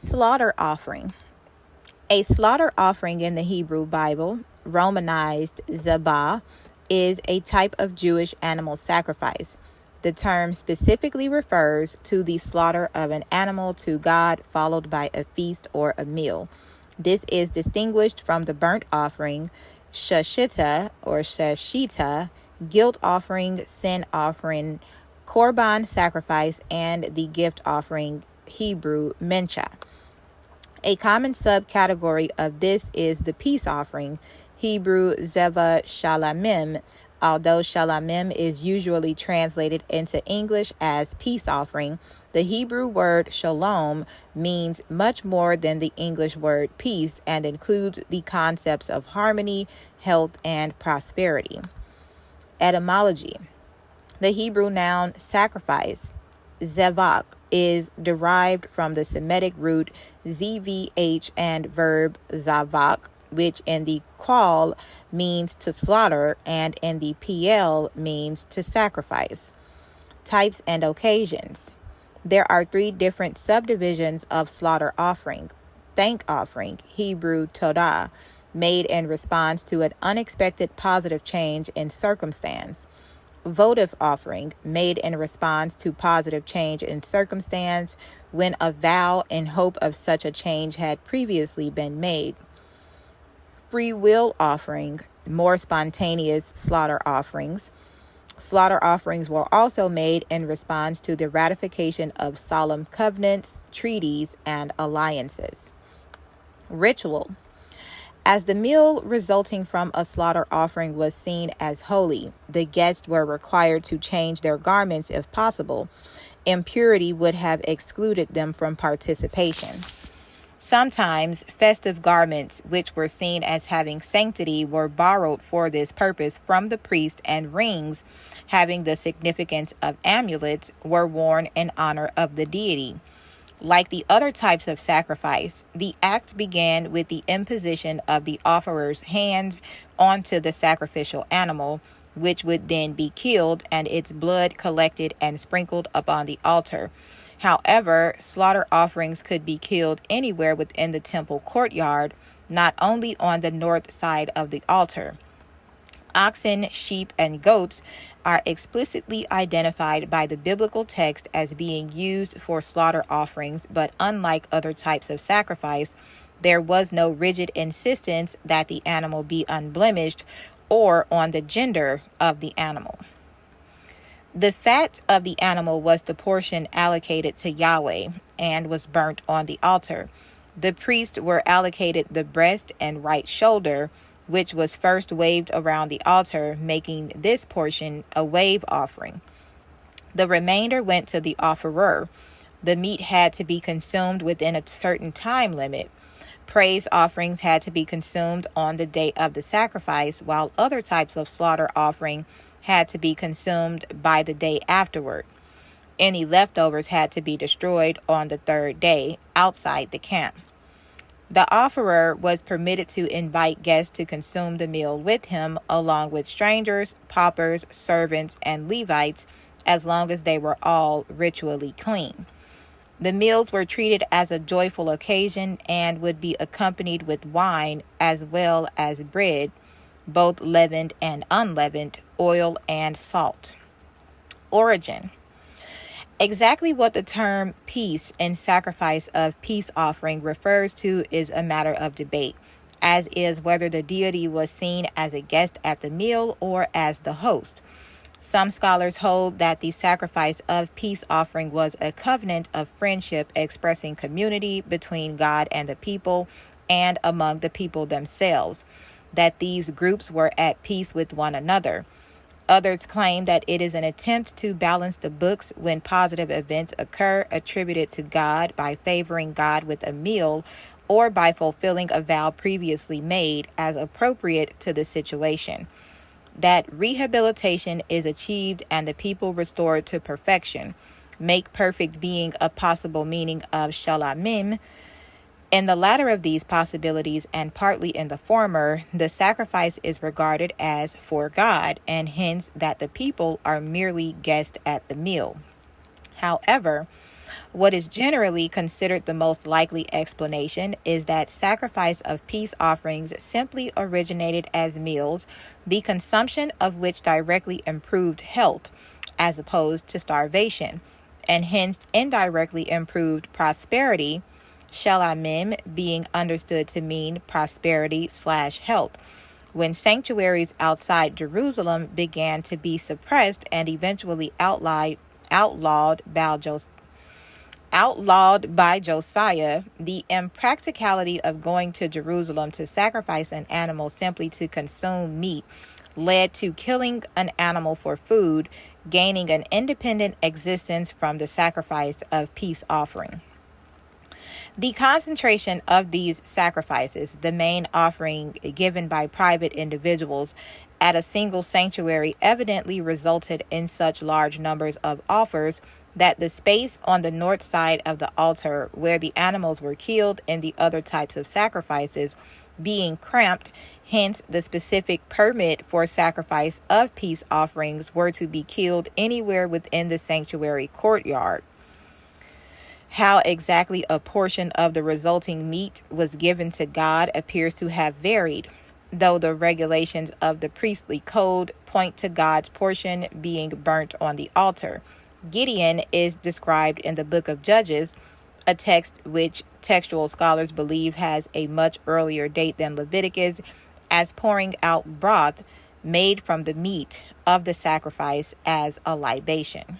Slaughter offering. A slaughter offering in the Hebrew Bible, Romanized zabah, is a type of Jewish animal sacrifice. The term specifically refers to the slaughter of an animal to God, followed by a feast or a meal. This is distinguished from the burnt offering, shashita or shashita, guilt offering, sin offering, korban sacrifice, and the gift offering, Hebrew mencha. A common subcategory of this is the peace offering, Hebrew zeva shalamim. Although shalamim is usually translated into English as peace offering, the Hebrew word shalom means much more than the English word peace and includes the concepts of harmony, health, and prosperity. Etymology. The Hebrew noun sacrifice, zevach, is derived from the Semitic root zvh and verb zavak, which in the qal means to slaughter and in the pl means to sacrifice. Types and occasions. There are 3 different subdivisions of slaughter offering. Thank offering, Hebrew todah, made in response to an unexpected positive change in circumstance. Votive offering, made in response to positive change in circumstance when a vow in hope of such a change had previously been made. Free will offering, more spontaneous slaughter offerings. Slaughter offerings were also made in response to the ratification of solemn covenants, treaties, and alliances. Ritual. As the meal resulting from a slaughter offering was seen as holy, the guests were required to change their garments if possible. Impurity would have excluded them from participation. Sometimes festive garments, which were seen as having sanctity, were borrowed for this purpose from the priest, and rings, having the significance of amulets, were worn in honor of the deity. Like the other types of sacrifice, the act began with the imposition of the offerer's hands onto the sacrificial animal, which would then be killed and its blood collected and sprinkled upon the altar. However, slaughter offerings could be killed anywhere within the temple courtyard, not only on the north side of the altar. Oxen, sheep, and goats are explicitly identified by the biblical text as being used for slaughter offerings, but unlike other types of sacrifice, there was no rigid insistence that the animal be unblemished or on the gender of the animal. The fat of the animal was the portion allocated to Yahweh and was burnt on the altar. The priests were allocated the breast and right shoulder, which was first waved around the altar, making this portion a wave offering. The remainder went to the offerer. The meat had to be consumed within a certain time limit. Praise offerings had to be consumed on the day of the sacrifice, while other types of slaughter offering had to be consumed by the day afterward. Any leftovers had to be destroyed on the 3rd day outside the camp. The offerer was permitted to invite guests to consume the meal with him, along with strangers, paupers, servants, and Levites, as long as they were all ritually clean. The meals were treated as a joyful occasion and would be accompanied with wine as well as bread, both leavened and unleavened, oil and salt. Origin. Exactly what the term peace and sacrifice of peace offering refers to is a matter of debate, as is whether the deity was seen as a guest at the meal or as the host. Some scholars hold that the sacrifice of peace offering was a covenant of friendship expressing community between God and the people and among the people themselves, that these groups were at peace with one another. Others claim that it is an attempt to balance the books when positive events occur attributed to God by favoring God with a meal or by fulfilling a vow previously made as appropriate to the situation. That rehabilitation is achieved and the people restored to perfection. Make perfect being a possible meaning of shalamim. In the latter of these possibilities, and partly in the former, the sacrifice is regarded as for God, and hence that the people are merely guests at the meal. However, What is generally considered the most likely explanation is that sacrifice of peace offerings simply originated as meals, the consumption of which directly improved health as opposed to starvation, and hence indirectly improved prosperity, shalamim being understood to mean prosperity/health. When sanctuaries outside Jerusalem began to be suppressed and eventually outlawed by Josiah, the impracticality of going to Jerusalem to sacrifice an animal simply to consume meat led to killing an animal for food, gaining an independent existence from the sacrifice of peace offering. The concentration of these sacrifices, the main offering given by private individuals at a single sanctuary, evidently resulted in such large numbers of offers that the space on the north side of the altar where the animals were killed and the other types of sacrifices being cramped, hence the specific permit for sacrifice of peace offerings were to be killed anywhere within the sanctuary courtyard. How exactly a portion of the resulting meat was given to God appears to have varied, though the regulations of the priestly code point to God's portion being burnt on the altar. Gideon is described in the book of Judges, a text which textual scholars believe has a much earlier date than Leviticus, as pouring out broth made from the meat of the sacrifice as a libation.